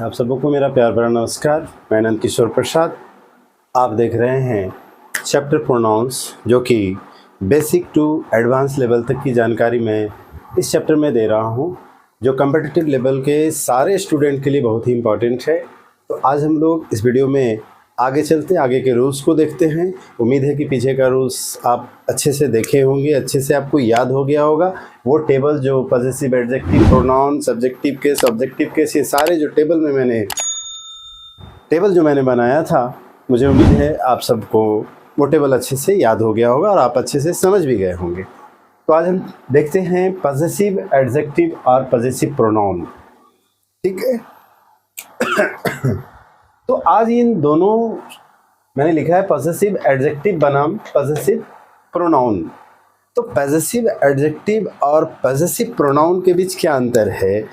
आप सबको मेरा प्यार भरा नमस्कार। मैं अनंत किशोर प्रसाद। आप देख रहे हैं चैप्टर प्रोनाउंस, जो कि बेसिक टू एडवांस लेवल तक की जानकारी मैं इस चैप्टर में दे रहा हूं, जो कम्पिटिटिव लेवल के सारे स्टूडेंट के लिए बहुत ही इम्पॉर्टेंट है। तो आज हम लोग इस वीडियो में आगे चलते हैं, आगे के रूल्स को देखते हैं। उम्मीद है कि पीछे का रूल्स आप अच्छे से देखे होंगे, अच्छे से आपको याद हो गया होगा। वो टेबल जो possessive, adjective, pronoun, subjective case, objective case, ये सारे जो टेबल मैंने बनाया था, मुझे उम्मीद है आप सबको वो टेबल अच्छे से याद हो गया होगा और आप अच्छे से समझ भी गए होंगे। तो आज हम देखते हैं पॉजेसिव एडजेक्टिव और पॉजेसिव प्रोनाउन। ठीक है। तो आज इन दोनों मैंने लिखा है पॉजेसिव एडजेक्टिव बनाम पॉजेसिव प्रोनाउन। तो पॉजेसिव एडजेक्टिव और पॉजेसिव प्रोनाउन के बीच क्या अंतर है,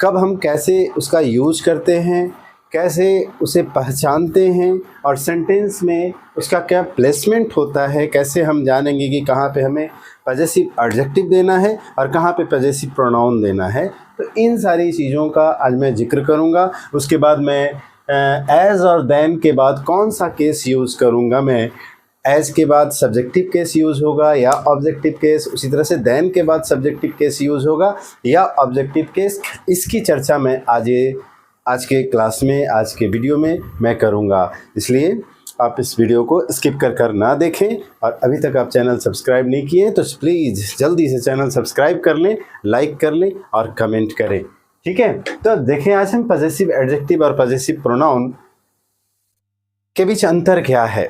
कब हम कैसे उसका यूज करते हैं, कैसे उसे पहचानते हैं और सेंटेंस में उसका क्या प्लेसमेंट होता है, कैसे हम जानेंगे कि कहाँ पे हमें पॉजेसिव एडजेक्टिव देना है और कहाँ पे पॉजेसिव प्रोनाउन देना है। तो इन सारी चीज़ों का आज मैं जिक्र करूँगा। उसके बाद मैं एज और देन के बाद कौन सा केस यूज़ करूँगा। मैं एज के बाद सब्जेक्टिव केस यूज़ होगा या ऑब्जेक्टिव केस, उसी तरह से देन के बाद सब्जेक्टिव केस यूज़ होगा या ऑब्जेक्टिव केस। इसकी चर्चा मैं आज के क्लास में, आज के वीडियो में मैं करूँगा। इसलिए आप इस वीडियो को स्किप कर ना देखें और अभी तक आप चैनल सब्सक्राइब नहीं किए तो प्लीज़ जल्दी से चैनल सब्सक्राइब कर लें, लाइक कर लें और कमेंट करें। ठीक है। तो देखें आज हम पॉजेसिव एडजेक्टिव और पॉजेसिव प्रोनाउन के बीच अंतर क्या है।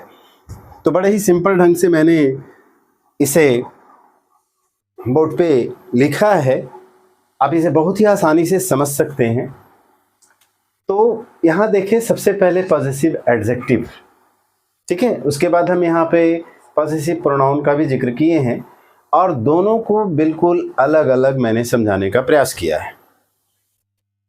तो बड़े ही सिंपल ढंग से मैंने इसे बोर्ड पे लिखा है, आप इसे बहुत ही आसानी से समझ सकते हैं। तो यहाँ देखें, सबसे पहले पॉजेसिव एडजेक्टिव, ठीक है। उसके बाद हम यहाँ पे पॉजेसिव प्रोनाउन का भी जिक्र किए हैं और दोनों को बिल्कुल अलग अलग मैंने समझाने का प्रयास किया है।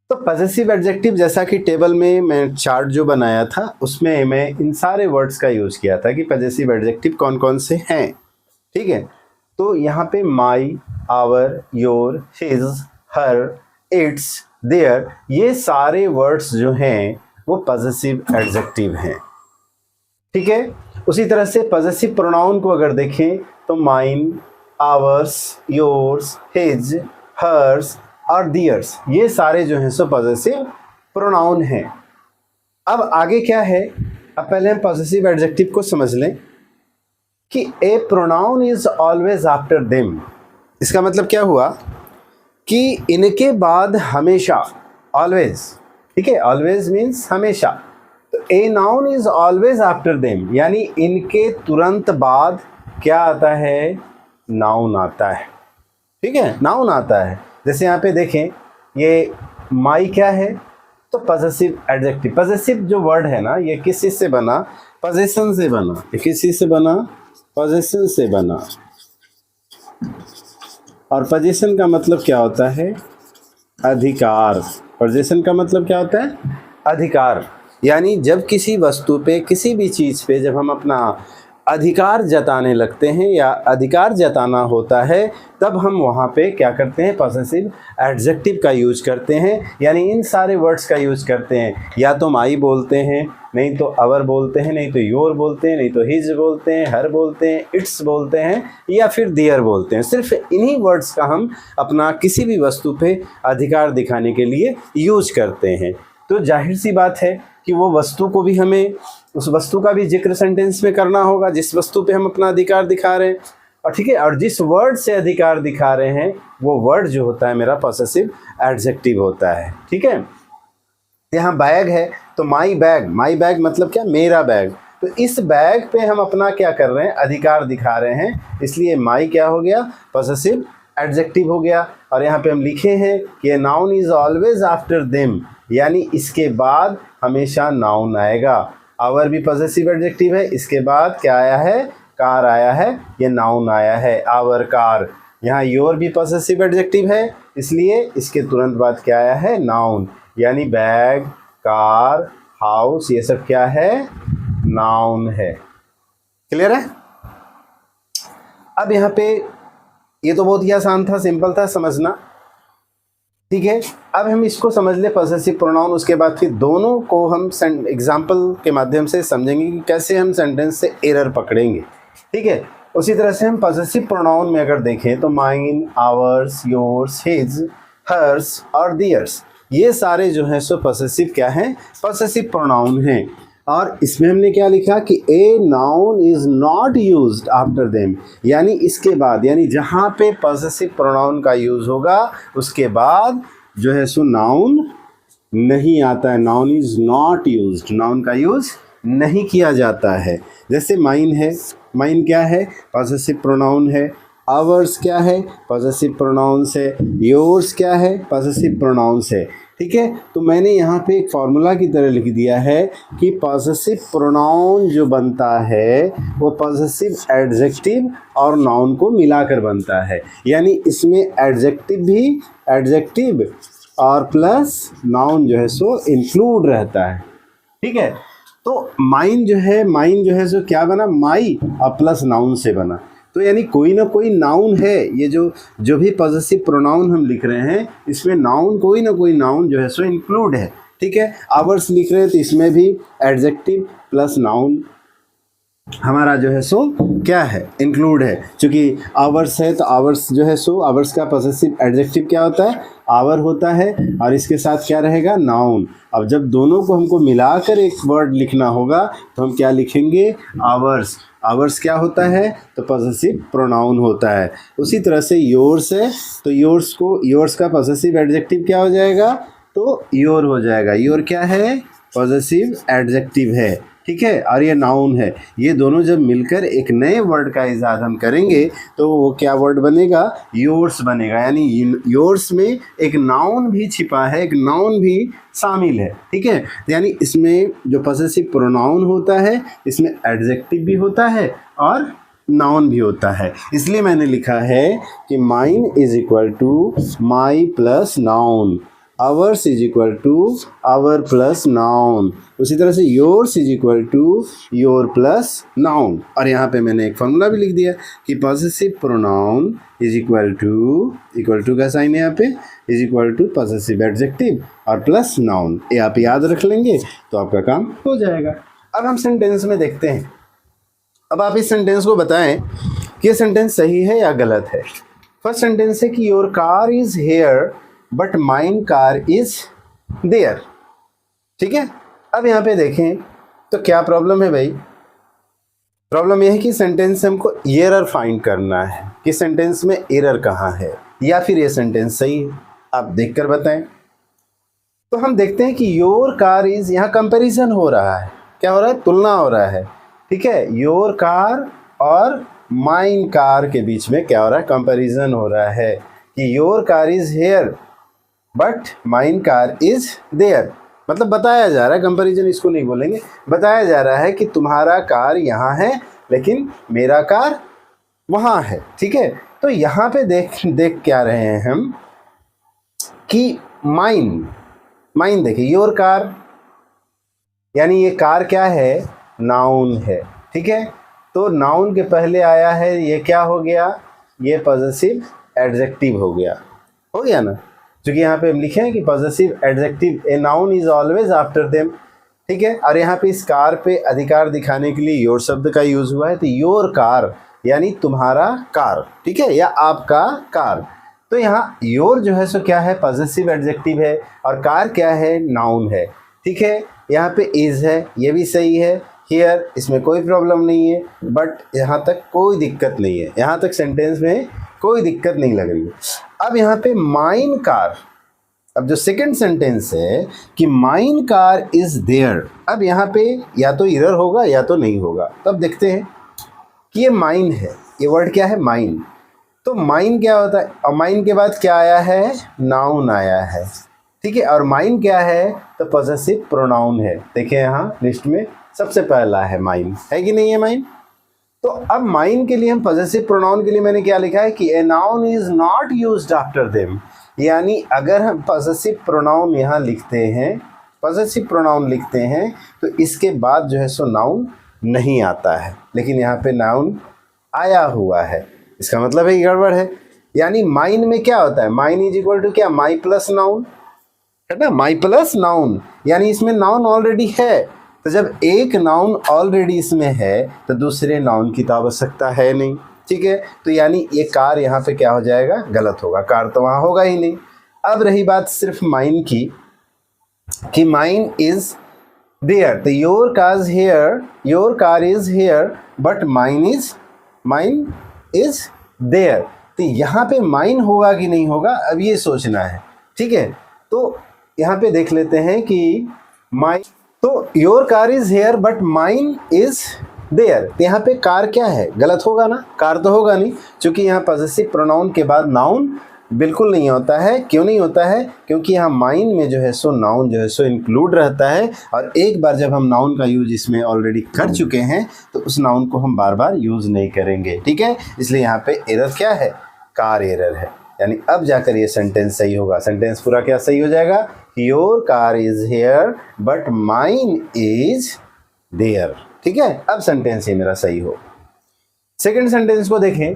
तो पॉजेसिव एडजेक्टिव, जैसा कि टेबल में मैं चार्ट जो बनाया था उसमें मैं इन सारे वर्ड्स का यूज़ किया था कि पॉजेसिव एडजेक्टिव कौन कौन से हैं। ठीक है। तो यहाँ पे my, our, your, his, her, its, their, ये सारे वर्ड्स जो हैं वो पॉजेसिव एडजेक्टिव हैं। ठीक है। उसी तरह से पॉजेसिव प्रोनाउन को अगर देखें तो mine, ours, yours, his, hers और दियर्स, ये सारे जो हैं सो पॉजेसिव प्रोनाउन हैं। अब आगे क्या है, अब पहले हम पॉजेसिव एडजेक्टिव को समझ लें कि a pronoun is always after them. इसका मतलब क्या हुआ कि इनके बाद हमेशा, ऑलवेज, ठीक है, ऑलवेज मीन्स हमेशा। तो a noun is always after them, यानी इनके तुरंत बाद क्या आता है, नाउन आता है। ठीक है, नाउन आता है। जैसे यहाँ पे देखें, ये माई क्या है, तो पॉजेसिव एडजेक्टिव। पॉजेसिव जो वर्ड है ना, ये किस चीज़ से बना, पोजेशन से बना। ये किस चीज़ से बना, पोजेशन से बना। और पोजेशन का मतलब क्या होता है, अधिकार। पोजेशन का मतलब क्या होता है, अधिकार। यानी जब किसी वस्तु पे, किसी भी चीज़ पे जब हम अपना अधिकार जताने लगते हैं या अधिकार जताना होता है, तब हम वहाँ पे क्या करते हैं, पॉजेसिव एडजेक्टिव का यूज करते हैं। यानी इन सारे वर्ड्स का यूज करते हैं। या तो माई बोलते हैं, नहीं तो अवर बोलते हैं, नहीं तो योर बोलते हैं, नहीं तो हिज बोलते हैं, हर बोलते हैं, इट्स बोलते हैं या फिर दियर बोलते हैं। सिर्फ इन्हीं वर्ड्स का हम अपना किसी भी वस्तु पे अधिकार दिखाने के लिए यूज करते हैं। तो जाहिर सी बात है कि वो वस्तु को भी हमें, उस वस्तु का भी जिक्र सेंटेंस में करना होगा जिस वस्तु पे हम अपना अधिकार दिखा रहे हैं। और ठीक है, और जिस वर्ड से अधिकार दिखा रहे हैं वो वर्ड जो होता है मेरा पॉजेसिव एडजेक्टिव होता है। ठीक है। यहाँ बैग है तो माई बैग, माई बैग मतलब क्या, मेरा बैग। तो इस बैग पे हम अपना क्या कर रहे हैं, अधिकार दिखा रहे हैं, इसलिए माई क्या हो गया, पॉजेसिव एडजेक्टिव हो गया। और यहाँ पे हम लिखे हैं कि noun is always after them, यानी इसके बाद हमेशा नाउन आएगा। आवर भी पॉजेसिव एडजेक्टिव है, इसके बाद क्या आया है, कार आया है, ये नाउन आया है, आवर कार। यहाँ योर भी पॉजेसिव एडजेक्टिव है, इसलिए इसके तुरंत बाद क्या आया है, नाउन। यानी बैग, कार, हाउस, ये सब क्या है, नाउन है। क्लियर है। अब यहाँ पे ये तो बहुत ही आसान था, सिंपल था समझना। ठीक है, अब हम इसको समझ ले पॉसेसिव प्रोनाउन, उसके बाद फिर दोनों को हम एग्जाम्पल के माध्यम से समझेंगे कि कैसे हम सेंटेंस से एरर पकड़ेंगे। ठीक है, उसी तरह से हम पॉसेसिव प्रोनाउन में अगर देखें तो mine, ours, yours, his, hers और दियर्स, ये सारे जो हैं सो पॉसेसिव क्या हैं, पॉसेसिव प्रोनाउन हैं। और इसमें हमने क्या लिखा कि a noun is not used after them, यानी इसके बाद, यानी जहाँ पे पॉसेसिव प्रोनाउन का यूज होगा उसके बाद जो है सो नाउन नहीं आता है, noun is not used, noun का यूज नहीं किया जाता है। जैसे माइन है, माइन क्या है, पॉसेसिव प्रोनाउन है। आवर्स क्या है, पॉसेसिव प्रोनाउंस है। योर्स क्या है, पॉसेसिव प्रोनाउंस है। ठीक है, तो मैंने यहाँ पे एक फार्मूला की तरह लिख दिया है कि पॉसेसिव प्रोनाउन जो बनता है वो पॉसेसिव एडजेक्टिव और नाउन को मिलाकर बनता है, यानी इसमें एडजेक्टिव भी, एडजेक्टिव और प्लस नाउन जो है सो इंक्लूड रहता है। ठीक है, तो माइन जो है सो क्या बना, माई और प्लस नाउन से बना। तो यानी कोई ना कोई नाउन है, ये जो भी पॉसेसिव प्रोनाउन हम लिख रहे हैं इसमें नाउन, कोई ना कोई नाउन जो है सो इंक्लूड है। ठीक है, आवर्स लिख रहे हैं तो इसमें भी एडजेक्टिव प्लस नाउन हमारा जो है सो क्या है, इंक्लूड है। क्योंकि आवर्स है तो आवर्स जो है सो, आवर्स का पॉसेसिव एडजेक्टिव क्या होता है, आवर होता है, और इसके साथ क्या रहेगा, नाउन। अब जब दोनों को हमको मिलाकर एक वर्ड लिखना होगा तो हम क्या लिखेंगे, आवर्स। आवर्स क्या होता है, तो पॉसेसिव प्रोनाउन होता है। उसी तरह से योर्स है तो योर्स का पॉसेसिव एडजेक्टिव क्या हो जाएगा, तो योर हो जाएगा। योर क्या है, पॉसेसिव एडजेक्टिव है। ठीक है, और ये नाउन है। ये दोनों जब मिलकर एक नए वर्ड का इजाद हम करेंगे तो वो क्या वर्ड बनेगा, योर्स बनेगा। यानी योर्स में एक नाउन भी छिपा है, एक नाउन भी शामिल है। ठीक है, यानी इसमें जो पॉसेसिव प्रोनाउन होता है इसमें एडजेक्टिव भी होता है और नाउन भी होता है। इसलिए मैंने लिखा है कि mine is equal to my plus noun, ours is equal to our plus noun, उसी तरह से yours is equal to your plus noun. और यहाँ पे मैंने एक फॉर्मूला भी लिख दिया कि possessive pronoun is equal to का साइन है यहाँ पे, is equal to possessive adjective और प्लस नाउन। ये आप याद रख लेंगे तो आपका काम हो जाएगा। अब हम सेंटेंस में देखते हैं। अब आप इस सेंटेंस को बताएं कि ये सेंटेंस सही है या गलत है। फर्स्ट सेंटेंस है कि your car is here but mine car is there. ठीक है, अब यहाँ पे देखें तो क्या प्रॉब्लम है भाई, प्रॉब्लम यह है कि सेंटेंस से हमको एरर फाइंड करना है कि सेंटेंस में एरर कहाँ है, या फिर ये सेंटेंस सही है। आप देखकर बताएं। तो हम देखते हैं कि योर कार इज, यहाँ कंपैरिजन हो रहा है, क्या हो रहा है, तुलना हो रहा है। ठीक है, योर कार और माइन कार के बीच में क्या हो रहा है, कंपैरिजन हो रहा है कि your car is here but mine car is there. मतलब बताया जा रहा है, कंपैरिजन इसको नहीं बोलेंगे, बताया जा रहा है कि तुम्हारा कार यहाँ है लेकिन मेरा कार वहाँ है। ठीक है, तो यहाँ पे देख क्या रहे हैं हम कि माइन देखिए, योर कार यानी ये कार क्या है, नाउन है। ठीक है, तो नाउन के पहले आया है, ये क्या हो गया, ये पॉसेसिव एडजेक्टिव हो गया ना, क्योंकि यहाँ पे हम लिखे हैं कि possessive adjective a noun is always after them. ठीक है, और यहाँ पे इस कार पे अधिकार दिखाने के लिए योर शब्द का यूज हुआ है, तो योर कार यानी तुम्हारा कार। ठीक है, या आपका कार। तो यहाँ योर जो है सो क्या है, पॉसेसिव एडजेक्टिव है, और कार क्या है, नाउन है। ठीक है, यहाँ पे इज है, ये भी सही है। हियर, इसमें कोई प्रॉब्लम नहीं है, बट यहाँ तक कोई दिक्कत नहीं है, यहाँ तक सेंटेंस में कोई दिक्कत नहीं लग रही है। अब यहाँ पे माइन कार, अब जो सेकंड सेंटेंस है कि माइन कार इज देयर, अब यहाँ पे या तो एरर होगा या तो नहीं होगा। तब देखते हैं कि ये माइन है, ये वर्ड क्या है, माइन। तो माइन क्या होता है, और माइन के बाद क्या आया है, नाउन आया है। ठीक है, और माइन क्या है, तो पॉसेसिव प्रोनाउन है। देखिए यहाँ लिस्ट में सबसे पहला है माइन, है कि नहीं है माइन। तो अब माइन के लिए हम पॉसेसिव प्रोनाउन के लिए मैंने क्या लिखा है कि a noun is not used after them, यानी अगर हम पॉसेसिव प्रोनाउन यहाँ लिखते हैं, पॉसेसिव प्रोनाउन लिखते हैं तो इसके बाद जो है सो नाउन नहीं आता है, लेकिन यहाँ पे नाउन आया हुआ है, इसका मतलब है कि गड़बड़ है। यानी माइन में क्या होता है, माइन इज इक्वल टू क्या, माई प्लस नाउन, है ना, माई प्लस नाउन, यानी इसमें नाउन ऑलरेडी है। तो जब एक नाउन ऑलरेडी इसमें है तो दूसरे नाउन की तो आवश्यकता है नहीं, ठीक है। तो यानी ये कार यहाँ पे क्या हो जाएगा, गलत होगा, कार तो वहाँ होगा ही नहीं। अब रही बात सिर्फ माइन की, कि माइन इज देयर, तो your car is here but mine is there. तो यहाँ पे माइन होगा कि नहीं होगा, अब ये सोचना है, ठीक है। तो यहाँ पे देख लेते हैं कि माइन, तो your car is here but mine is there, तो यहाँ पे कार क्या है, गलत होगा ना, कार तो होगा नहीं, क्योंकि यहाँ पॉजेसिव प्रोनाउन के बाद नाउन बिल्कुल नहीं होता है। क्यों नहीं होता है, क्योंकि यहाँ माइन में जो है सो नाउन जो है सो इंक्लूड रहता है, और एक बार जब हम नाउन का यूज इसमें ऑलरेडी कर चुके हैं तो उस नाउन को हम बार बार यूज नहीं करेंगे, ठीक है। इसलिए यहाँ पे एरर क्या है, कार एरर है, यानी अब जाकर ये सेंटेंस सही होगा। सेंटेंस पूरा क्या सही हो जाएगा, your car is here but mine is there, ठीक है। अब सेंटेंस ये मेरा सही हो। सेकंड सेंटेंस को देखें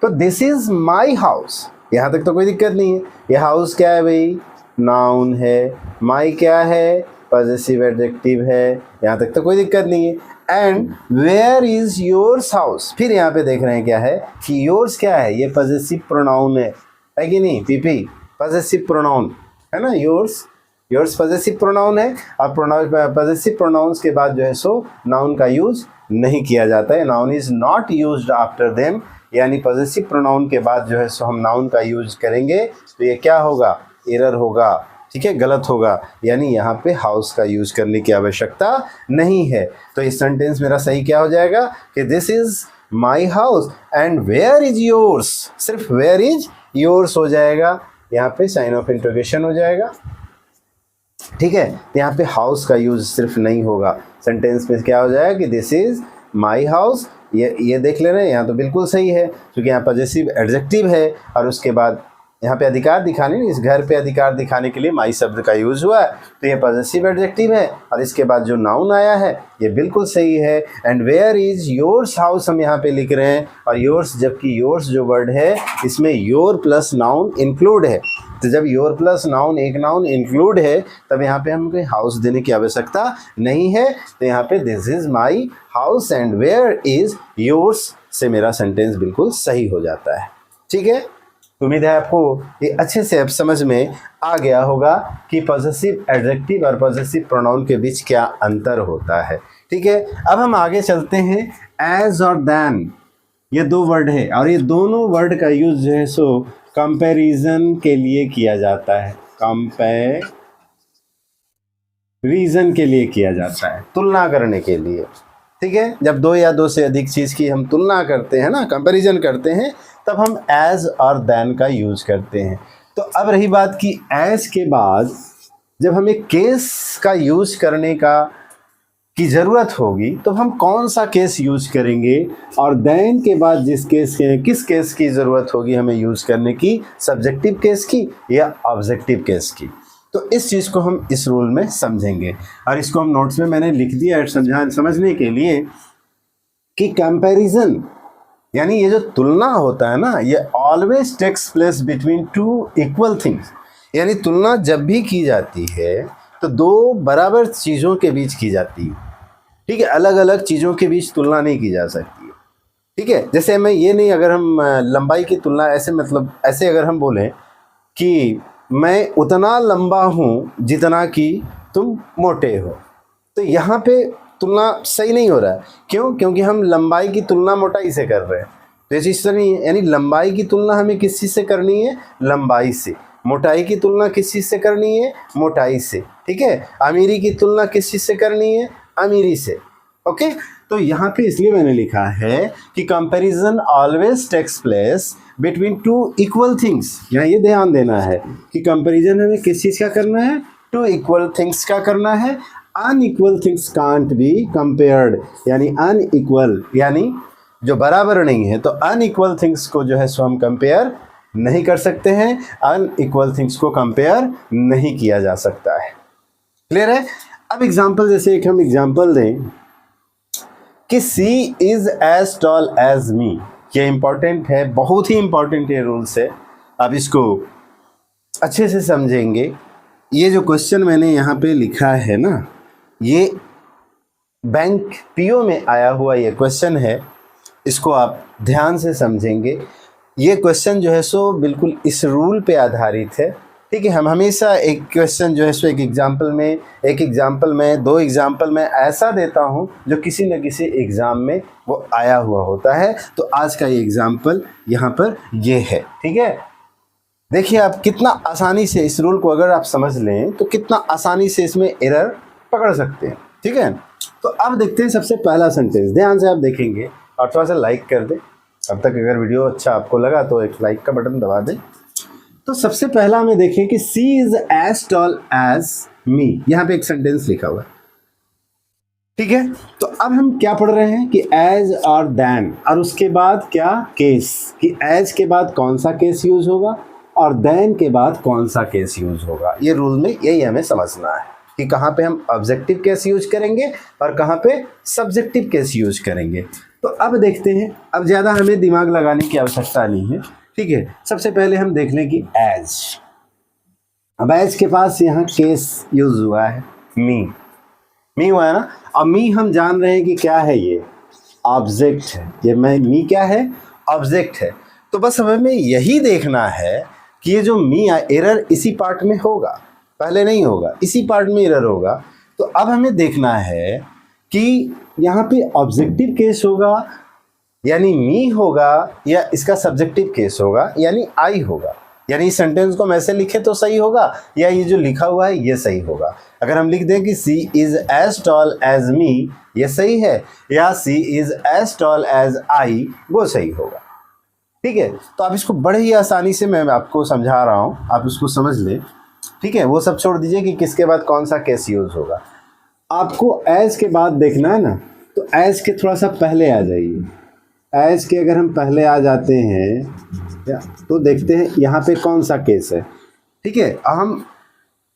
तो दिस इज माई हाउस, यहाँ तक तो कोई दिक्कत नहीं है। ये हाउस क्या है भाई, नाउन है, माई क्या है, पॉजेसिव एडजेक्टिव है, यहाँ तक तो कोई दिक्कत नहीं है। And where is yours house, फिर यहाँ पे देख रहे हैं क्या है कि योर्स क्या है, ये पॉजेसिव प्रोनाउन है कि नहीं, पीपी पॉजेसिव प्रोनाउन है ना, योर्स पॉजेसिव प्रोनाउन है। अब पॉजेसिव प्रोनाउंस के बाद जो है सो नाउन का यूज नहीं किया जाता है, noun is not used after them, यानी पॉजेसिव प्रोनाउन के बाद जो है सो हम नाउन का यूज करेंगे तो ये क्या होगा, एरर होगा, ठीक है, गलत होगा, यानी यहाँ पे हाउस का यूज करने की आवश्यकता नहीं है। तो इस सेंटेंस मेरा सही क्या हो जाएगा कि this is my house and where is yours, सिर्फ वेयर इज योर्स हो जाएगा, यहाँ पे साइन ऑफ इंटरोगेशन हो जाएगा, ठीक है। यहाँ पे हाउस का यूज सिर्फ नहीं होगा, सेंटेंस में क्या हो जाएगा कि दिस इज माई हाउस, ये देख ले रहे हैं, यहाँ तो बिल्कुल सही है क्योंकि यहाँ पॉजेसिव एडजेक्टिव है और उसके बाद यहाँ पे अधिकार दिखाने, इस घर पे अधिकार दिखाने के लिए माई शब्द का यूज हुआ है, तो ये पॉजेसिव एडजेक्टिव है और इसके बाद जो नाउन आया है ये बिल्कुल सही है। And where is yours house हम यहाँ पे लिख रहे हैं, और योर्स, जबकि योर्स जो वर्ड है इसमें योर प्लस नाउन इंक्लूड है, तो जब योर प्लस नाउन एक नाउन इंक्लूड है तब यहाँ पे हमको हाउस देने की आवश्यकता नहीं है। तो यहाँ पे this is my house and where is yours से मेरा सेंटेंस बिल्कुल सही हो जाता है, ठीक है। उम्मीद है आपको ये अच्छे से अब समझ में आ गया होगा कि पॉजेसिव एडजेक्टिव और पॉजेसिव प्रोनाउन के बीच क्या अंतर होता है, ठीक है। अब हम आगे चलते हैं, एज और दैन, ये दो वर्ड है और ये दोनों वर्ड का यूज जो है सो कंपैरिजन के लिए किया जाता है, कंपैरिजन के लिए किया जाता है, तुलना करने के लिए, ठीक है। जब दो या दो से अधिक चीज़ की हम तुलना करते हैं ना, कंपैरिजन करते हैं, तब हम एज और दैन का यूज करते हैं। तो अब रही बात कि एज के बाद जब हमें केस का यूज करने की ज़रूरत होगी तो हम कौन सा केस यूज करेंगे, और दैन के बाद किस केस की ज़रूरत होगी हमें यूज करने की, सब्जेक्टिव केस की या ऑब्जेक्टिव केस की। तो इस चीज़ को हम इस रूल में समझेंगे और इसको हम नोट्स में मैंने लिख दिया है समझने के लिए कि कंपैरिजन यानी ये जो तुलना होता है ना, ये always takes place between two equal things, यानी तुलना जब भी की जाती है तो दो बराबर चीज़ों के बीच की जाती है, ठीक है। अलग अलग चीज़ों के बीच तुलना नहीं की जा सकती है, ठीक है। जैसे मैं ये नहीं, अगर हम लंबाई की तुलना ऐसे अगर हम बोलें कि मैं उतना लंबा हूँ जितना कि तुम मोटे हो, तो यहाँ पे तुलना सही नहीं हो रहा है। क्यों? क्योंकि हम लंबाई की तुलना मोटाई से कर रहे हैं, तो इस चीज़ से नहीं है। यानी लंबाई की तुलना हमें किस चीज़ से करनी है, लंबाई से। मोटाई की तुलना किस चीज़ से करनी है, मोटाई से, ठीक है। अमीरी की तुलना किस चीज़ से करनी है, अमीरी से, ओके। तो यहाँ पे इसलिए मैंने लिखा है कि comparison always takes place between two equal things. यहाँ ये ध्यान देना है कि कंपैरिजन हमें किस चीज़ का करना है, टू इक्वल थिंग्स का करना है। Unequal things can't be compared, यानी अनइक्वल यानी जो बराबर नहीं है, तो अनइक्वल थिंग्स को जो है सो हम कंपेयर नहीं कर सकते हैं, अनइक्वल थिंग्स को कंपेयर नहीं किया जा सकता है। क्लियर है? अब एग्जाम्पल, जैसे एक हम एग्जाम्पल दें कि she is as tall as me, ये इम्पॉर्टेंट है, बहुत ही इम्पॉर्टेंट ये रूल्स है। आप इसको अच्छे से समझेंगे। ये जो क्वेश्चन मैंने यहाँ पे लिखा है ना, ये बैंक पीओ में आया हुआ ये क्वेश्चन है, इसको आप ध्यान से समझेंगे। ये क्वेश्चन जो है सो बिल्कुल इस रूल पे आधारित है, ठीक है। हम हमेशा एक क्वेश्चन जो है सो एक एग्जाम्पल में 2 एग्जाम्पल में ऐसा देता हूँ जो किसी न किसी एग्ज़ाम में वो आया हुआ होता है। तो आज का ये एग्जाम्पल यहाँ पर ये है, ठीक है। देखिए आप कितना आसानी से इस रूल को अगर आप समझ लें तो कितना आसानी से इसमें एरर पकड़ सकते हैं, ठीक है। तो अब देखते हैं सबसे पहला सेंटेंस, ध्यान से आप देखेंगे और थोड़ा सा लाइक कर दें। अब तक अगर वीडियो अच्छा आपको लगा तो एक लाइक का बटन दबा दें। तो सबसे पहला हमें देखें कि she is as tall as मी, यहाँ पे एक सेंटेंस लिखा हुआ है, ठीक है। तो अब हम क्या पढ़ रहे हैं कि एज और देन, और उसके बाद क्या केस, कि एज के बाद कौन सा केस यूज होगा और देन के बाद कौन सा केस यूज होगा। ये रूल में यही हमें समझना है कि कहाँ पे हम ऑब्जेक्टिव केस यूज करेंगे और कहाँ पे सब्जेक्टिव केस यूज करेंगे। तो अब देखते हैं, अब ज़्यादा हमें दिमाग लगाने की आवश्यकता नहीं है, ठीक है। सबसे पहले हम देख लें कि एज, अब एज के पास यहाँ केस यूज हुआ है, मी हुआ है ना। अब मी हम जान रहे हैं कि क्या है, ये ऑब्जेक्ट है, ये मी क्या है, ऑब्जेक्ट है। तो बस हमें यही देखना है कि ये जो मी एरर इसी पार्ट में होगा, पहले नहीं होगा, इसी पार्ट में एरर होगा। तो अब हमें देखना है कि यहाँ पे ऑब्जेक्टिव केस होगा यानी मी होगा, या इसका सब्जेक्टिव केस होगा यानी आई होगा। यानी इस सेंटेंस को हम ऐसे लिखे तो सही होगा, या ये जो लिखा हुआ है ये सही होगा। अगर हम लिख दें कि she is as tall as me, ये सही है, या she is as tall as I, वो सही होगा, ठीक है। तो आप इसको बड़े ही आसानी से मैं आपको समझा रहा हूँ, आप उसको समझ लें, ठीक है। वो सब छोड़ दीजिए कि किसके बाद कौन सा केस यूज होगा। आपको एज के बाद देखना है ना, तो एज के थोड़ा सा पहले आ जाइए। एज के अगर हम पहले आ जाते हैं तो देखते हैं यहाँ पे कौन सा केस है, ठीक है। हम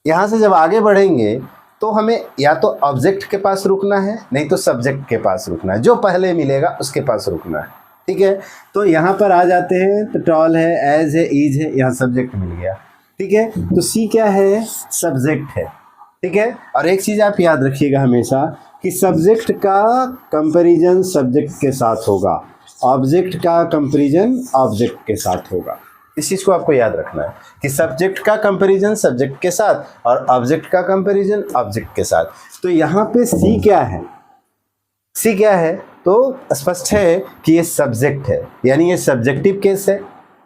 यहाँ से जब आगे बढ़ेंगे तो हमें या तो ऑब्जेक्ट के पास रुकना है, नहीं तो सब्जेक्ट के पास रुकना है, जो पहले मिलेगा उसके पास रुकना है, ठीक है। तो यहाँ पर आ जाते हैं, तो टॉल है, एज है, ईज है, यहाँ सब्जेक्ट मिल गया, ठीक है। तो सी क्या है, सब्जेक्ट है, ठीक है। और एक चीज़ आप याद रखिएगा हमेशा कि सब्जेक्ट का कंपैरिजन सब्जेक्ट के साथ होगा, ऑब्जेक्ट का कंपैरिजन ऑब्जेक्ट के साथ होगा। इस चीज़ को आपको याद रखना है कि सब्जेक्ट का कंपैरिजन सब्जेक्ट के साथ और ऑब्जेक्ट का कंपैरिजन ऑब्जेक्ट के साथ। तो यहाँ पे सी क्या है, सी क्या है, तो स्पष्ट है कि ये सब्जेक्ट है, यानी ये सब्जेक्टिव केस है,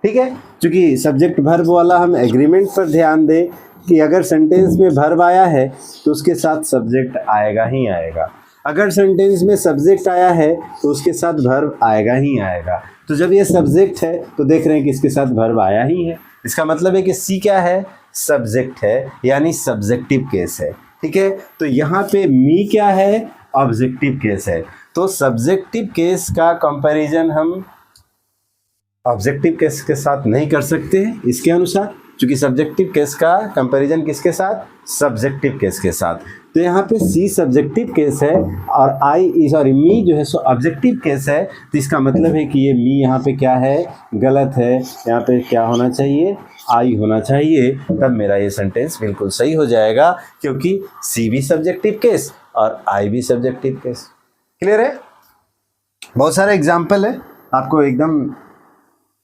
ठीक है। क्योंकि सब्जेक्ट वर्ब वाला हम एग्रीमेंट पर ध्यान दें कि अगर सेंटेंस में वर्ब आया है तो उसके साथ सब्जेक्ट आएगा ही आएगा, अगर सेंटेंस में सब्जेक्ट आया है तो उसके साथ वर्ब आएगा ही आएगा। तो जब ये सब्जेक्ट है तो देख रहे हैं कि इसके साथ वर्ब आया ही है, इसका मतलब है कि सी क्या है, सब्जेक्ट है, यानी सब्जेक्टिव केस है, ठीक है। तो यहाँ पे मी क्या है, ऑब्जेक्टिव केस है। तो सब्जेक्टिव केस का कंपैरिजन हम ऑब्जेक्टिव केस के साथ नहीं कर सकते हैं इसके अनुसार, क्योंकि सब्जेक्टिव केस का कंपैरिजन किसके साथ, सब्जेक्टिव केस के साथ। तो यहाँ पे सी सब्जेक्टिव केस है और मी जो है सो ऑब्जेक्टिव केस है। तो इसका मतलब है कि ये मी यहाँ पे क्या है, गलत है, यहाँ पे क्या होना चाहिए, आई होना चाहिए। तब मेरा ये सेंटेंस बिल्कुल सही हो जाएगा, क्योंकि सी भी सब्जेक्टिव केस और आई भी सब्जेक्टिव केस। क्लियर है? बहुत सारे एग्जाम्पल है, आपको एकदम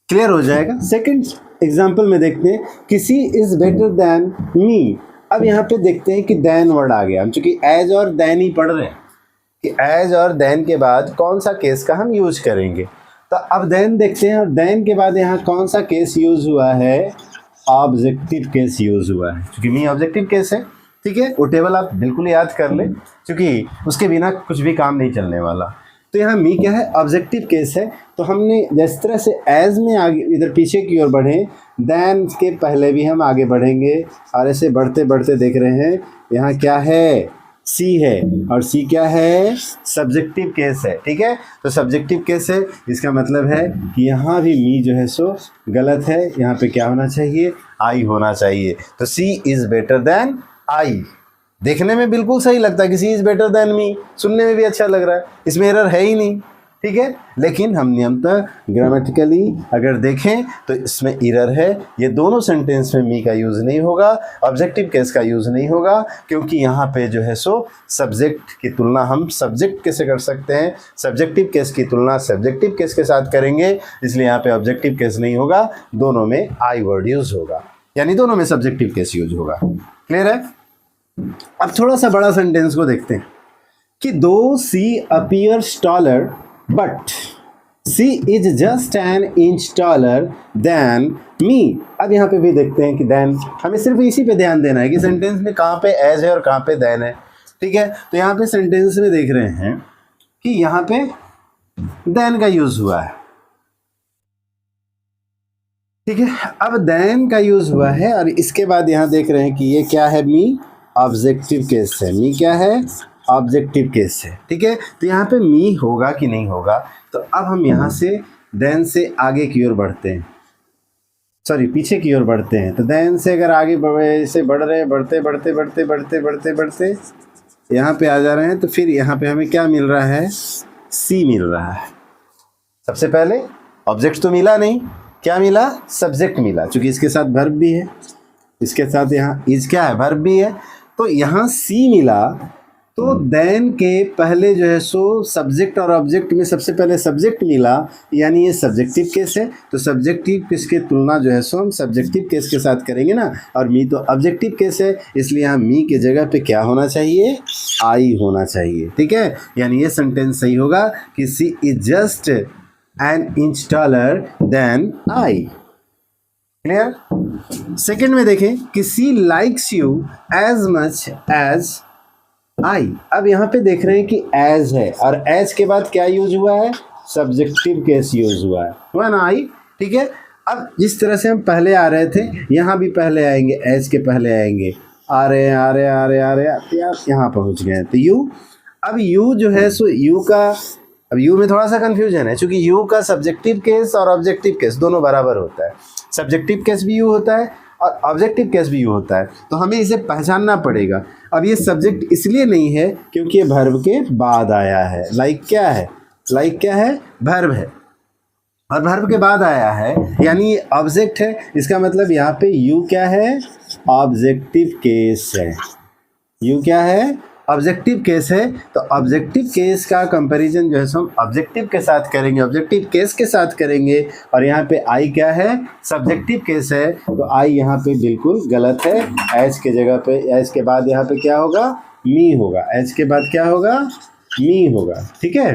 क्लियर हो जाएगा। सेकंड एग्जाम्पल में देखते हैं कि she is better than me. अब यहाँ पे देखते हैं कि देन वर्ड आ गया, हम चूंकि एज और देन ही पढ़ रहे हैं कि एज और देन के बाद कौन सा केस का हम यूज करेंगे। तो अब देन देखते हैं, और देन के बाद यहाँ कौन सा केस यूज हुआ है, ऑब्जेक्टिव केस यूज हुआ है, क्योंकि मी ऑब्जेक्टिव केस है, ठीक है। वो टेबल आप बिल्कुल याद कर लें, क्योंकि उसके बिना कुछ भी काम नहीं चलने वाला। तो यहाँ मी क्या है, ऑब्जेक्टिव केस है। तो हमने जिस तरह से एज में आगे इधर पीछे की ओर बढ़े, देन के पहले भी हम आगे बढ़ेंगे, और ऐसे बढ़ते बढ़ते देख रहे हैं यहाँ क्या है, सी है, और सी क्या है, सब्जेक्टिव केस है, ठीक है। तो सब्जेक्टिव केस है, इसका मतलब है कि यहाँ भी मी जो है सो गलत है, यहाँ पे क्या होना चाहिए, आई होना चाहिए। तो सी इज़ बेटर देन आई, देखने में बिल्कुल सही लगता है कि सी इज़ बेटर देन मी, सुनने में भी अच्छा लग रहा है, इसमें एरर है ही नहीं, ठीक है। लेकिन हम नियमतः ग्रामेटिकली अगर देखें तो इसमें एरर है, ये दोनों सेंटेंस में मी का यूज़ नहीं होगा, ऑब्जेक्टिव केस का यूज़ नहीं होगा, क्योंकि यहाँ पे जो है सो सब्जेक्ट की तुलना हम सब्जेक्ट कैसे कर सकते हैं, सब्जेक्टिव केस की तुलना सब्जेक्टिव केस के साथ करेंगे, इसलिए यहाँ पे ऑब्जेक्टिव केस नहीं होगा, दोनों में आई वर्ड यूज़ होगा, यानी दोनों में सब्जेक्टिव केस यूज होगा। क्लियर है। अब थोड़ा सा बड़ा सेंटेंस को देखते हैं कि though she appears taller but she is just an inch taller than me. अब यहाँ पे भी देखते हैं कि देन, हमें सिर्फ इसी पे ध्यान देना है कि सेंटेंस में कहाँ पे एज है और कहाँ पे देन है, ठीक है। तो यहाँ पे सेंटेंस में देख रहे हैं कि यहाँ पे देन का यूज हुआ है, ठीक है। अब देन का यूज हुआ है और इसके बाद यहाँ देख रहे हैं कि ये क्या है, मी ऑब्जेक्टिव केस है, मी क्या है, ऑब्जेक्टिव केस है, ठीक है। तो यहाँ पे मी होगा कि नहीं होगा, तो अब हम यहाँ से देन से आगे की ओर बढ़ते हैं, सॉरी पीछे की ओर बढ़ते हैं। तो देन से अगर आगे ऐसे बढ़ रहे हैं, बढ़ते बढ़ते बढ़ते बढ़ते बढ़ते बढ़ते यहाँ पे आ जा रहे हैं, तो फिर यहाँ पे हमें क्या मिल रहा है, सी मिल रहा है। सबसे पहले ऑब्जेक्ट तो मिला नहीं, क्या मिला, सब्जेक्ट मिला, क्योंकि इसके साथ वर्ब भी है, इसके साथ यहाँ इज क्या है, वर्ब भी है, तो यहाँ सी मिला। तो देन के पहले जो है सो सब्जेक्ट और ऑब्जेक्ट में सबसे पहले सब्जेक्ट मिला, यानी ये सब्जेक्टिव केस है। तो सब्जेक्टिव केस की तुलना जो है सो हम सब्जेक्टिव केस के साथ करेंगे ना, और मी तो ऑब्जेक्टिव केस है, इसलिए यहाँ मी के जगह पे क्या होना चाहिए, आई होना चाहिए, ठीक है। यानी ये सेंटेंस सही होगा कि she is just an inch taller than I. Clear. Second में देखें कि she likes you as much as I. अब यहाँ पे देख रहे हैं कि एज है और एज के बाद क्या यूज हुआ है, सब्जेक्टिव केस यूज हुआ ना, आई, ठीक है। अब जिस तरह से हम पहले आ रहे थे, यहाँ भी पहले आएंगे, एज के पहले आएंगे, आ रहे हैं आ रहे आ रहे आ रहे यहाँ पहुँच गए। तो यू, अब यू जो है सो यू का, अब यू में थोड़ा सा कन्फ्यूजन है, क्योंकि यू का सब्जेक्टिव केस और ऑब्जेक्टिव केस दोनों बराबर होता है, सब्जेक्टिव केस भी यू होता है और ऑब्जेक्टिव केस भी यू होता है, तो हमें इसे पहचानना पड़ेगा। अब ये सब्जेक्ट इसलिए नहीं है क्योंकि ये वर्ब के बाद आया है, लाइक क्या है, लाइक क्या है, वर्ब है, और वर्ब के बाद आया है, यानी ये ऑब्जेक्ट है, इसका मतलब यहाँ पे यू क्या है, ऑब्जेक्टिव केस है, यू क्या है, ऑब्जेक्टिव केस है। तो ऑब्जेक्टिव केस का कंपैरिजन जो है हम ऑब्जेक्टिव के साथ करेंगे, ऑब्जेक्टिव केस के साथ करेंगे, और यहाँ पे आई क्या है, सब्जेक्टिव केस है, तो आई यहाँ पे बिल्कुल गलत है। एज के जगह पे, एज के बाद यहाँ पे क्या होगा, मी होगा, एज के बाद क्या होगा, मी होगा, ठीक है।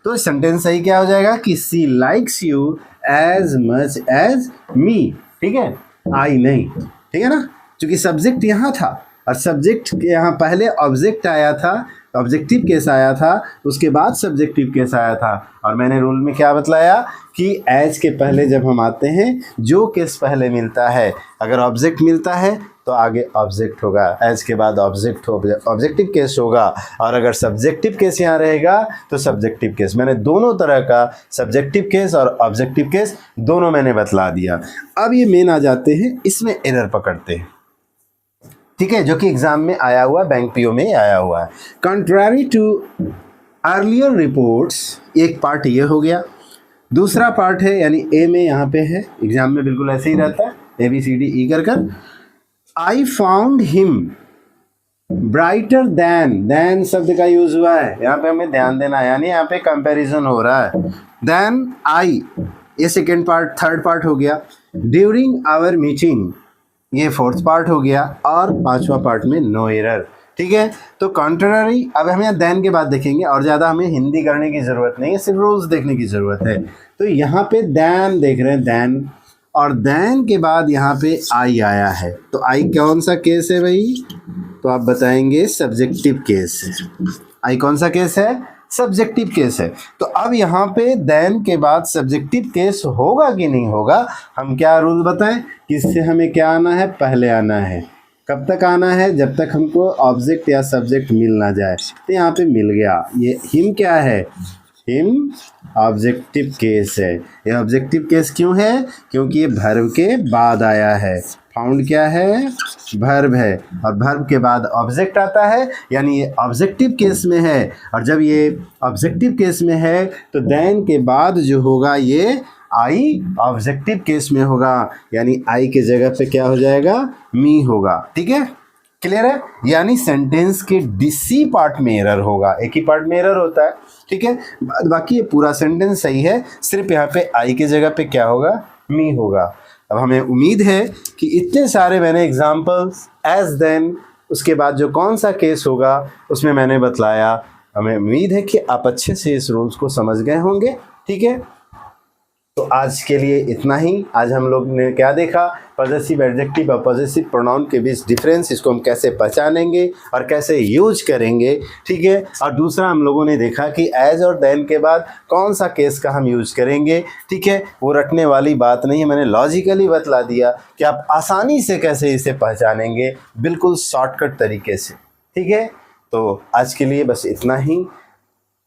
तो सेंटेंस सही क्या हो जाएगा कि she likes you as much as me, ठीक है, आई नहीं, ठीक है ना, क्योंकि सब्जेक्ट यहाँ था और सब्जेक्ट के यहाँ पहले ऑब्जेक्ट आया था, ऑब्जेक्टिव केस आया था, उसके बाद सब्जेक्टिव केस आया था। और मैंने रूल में क्या बतलाया कि एज के पहले जब हम आते हैं, जो केस पहले मिलता है, अगर ऑब्जेक्ट मिलता है तो आगे ऑब्जेक्ट होगा, एज के बाद ऑब्जेक्ट ऑब्जेक्टिव केस होगा, और अगर सब्जेक्टिव केस यहाँ रहेगा तो सब्जेक्टिव केस। मैंने दोनों तरह का सब्जेक्टिव केस और ऑब्जेक्टिव केस दोनों मैंने बतला दिया। अब ये मेन आ जाते हैं, इसमें एरर पकड़ते हैं, ठीक है, जो कि एग्जाम में आया हुआ, बैंक पीओ में आया हुआ है। कंट्रारी टू अर्लियर रिपोर्ट्स, एक पार्ट ये हो गया, दूसरा पार्ट है यानी ए में यहाँ पे है, एग्जाम में बिल्कुल ऐसे ही रहता है, A B C D E कर I found him brighter then शब्द का यूज हुआ है, यहाँ पे हमें ध्यान देना है, यानी यहाँ पे कंपैरिजन हो रहा है। देन आई, ये सेकेंड पार्ट, थर्ड पार्ट हो गया। ड्यूरिंग आवर मीटिंग, ये फोर्थ पार्ट हो गया, और पांचवा पार्ट में नो एरर, ठीक है। तो कॉन्ट्ररी, अब हम यहाँ देन के बाद देखेंगे, और ज़्यादा हमें हिंदी करने की ज़रूरत नहीं है, सिर्फ रूल्स देखने की ज़रूरत है। तो यहाँ पे देन देख रहे हैं, देन, और देन के बाद यहाँ पे आई आया है, तो आई कौन सा केस है भाई, तो आप बताएंगे सब्जेक्टिव केस है। आई कौन सा केस है, सब्जेक्टिव केस है। तो अब यहाँ पे देन के बाद सब्जेक्टिव केस होगा कि नहीं होगा, हम क्या रूल बताएं कि इससे हमें क्या आना है, पहले आना है। कब तक आना है, जब तक हमको ऑब्जेक्ट या सब्जेक्ट मिल ना जाए। तो यहाँ पे मिल गया, ये हिम क्या है, इन ऑब्जेक्टिव केस है। ये ऑब्जेक्टिव केस क्यों है? क्योंकि ये वर्ब के बाद आया है। फाउंड क्या है? वर्ब है, और वर्ब के बाद ऑब्जेक्ट आता है, यानी ये ऑब्जेक्टिव केस में है। और जब ये ऑब्जेक्टिव केस में है तो देन के बाद जो होगा ये आई ऑब्जेक्टिव केस में होगा, यानी आई के जगह पे क्या हो जाएगा? मी होगा। ठीक है, क्लियर है? यानी सेंटेंस के डीसी पार्ट में एरर होगा, एक ही पार्ट में एरर होता है। ठीक है, बाकी ये पूरा सेंटेंस सही है, सिर्फ यहाँ पे आई के जगह पे क्या होगा? मी होगा। अब हमें उम्मीद है कि इतने सारे मैंने एग्जाम्पल्स एज देन, उसके बाद जो कौन सा केस होगा उसमें मैंने बतलाया। हमें उम्मीद है कि आप अच्छे से इस रूल्स को समझ गए होंगे। ठीक है, तो आज के लिए इतना ही। आज हम लोग ने क्या देखा? पॉजेसिव एडजेक्टिव और पॉजेसिव प्रोनाउन के बीच डिफरेंस, इसको हम कैसे पहचानेंगे और कैसे यूज करेंगे। ठीक है, और दूसरा हम लोगों ने देखा कि एज और देन के बाद कौन सा केस का हम यूज करेंगे। ठीक है, वो रटने वाली बात नहीं है, मैंने लॉजिकली बतला दिया कि आप आसानी से कैसे इसे पहचानेंगे, बिल्कुल शॉर्टकट तरीके से। ठीक है, तो आज के लिए बस इतना ही।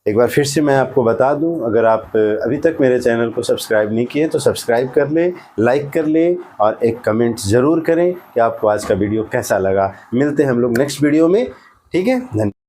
एक बार फिर से मैं आपको बता दूं, अगर आप अभी तक मेरे चैनल को सब्सक्राइब नहीं किए तो सब्सक्राइब कर लें, लाइक कर लें और एक कमेंट ज़रूर करें कि आपको आज का वीडियो कैसा लगा। मिलते हैं हम लोग नेक्स्ट वीडियो में। ठीक है, धन्यवाद।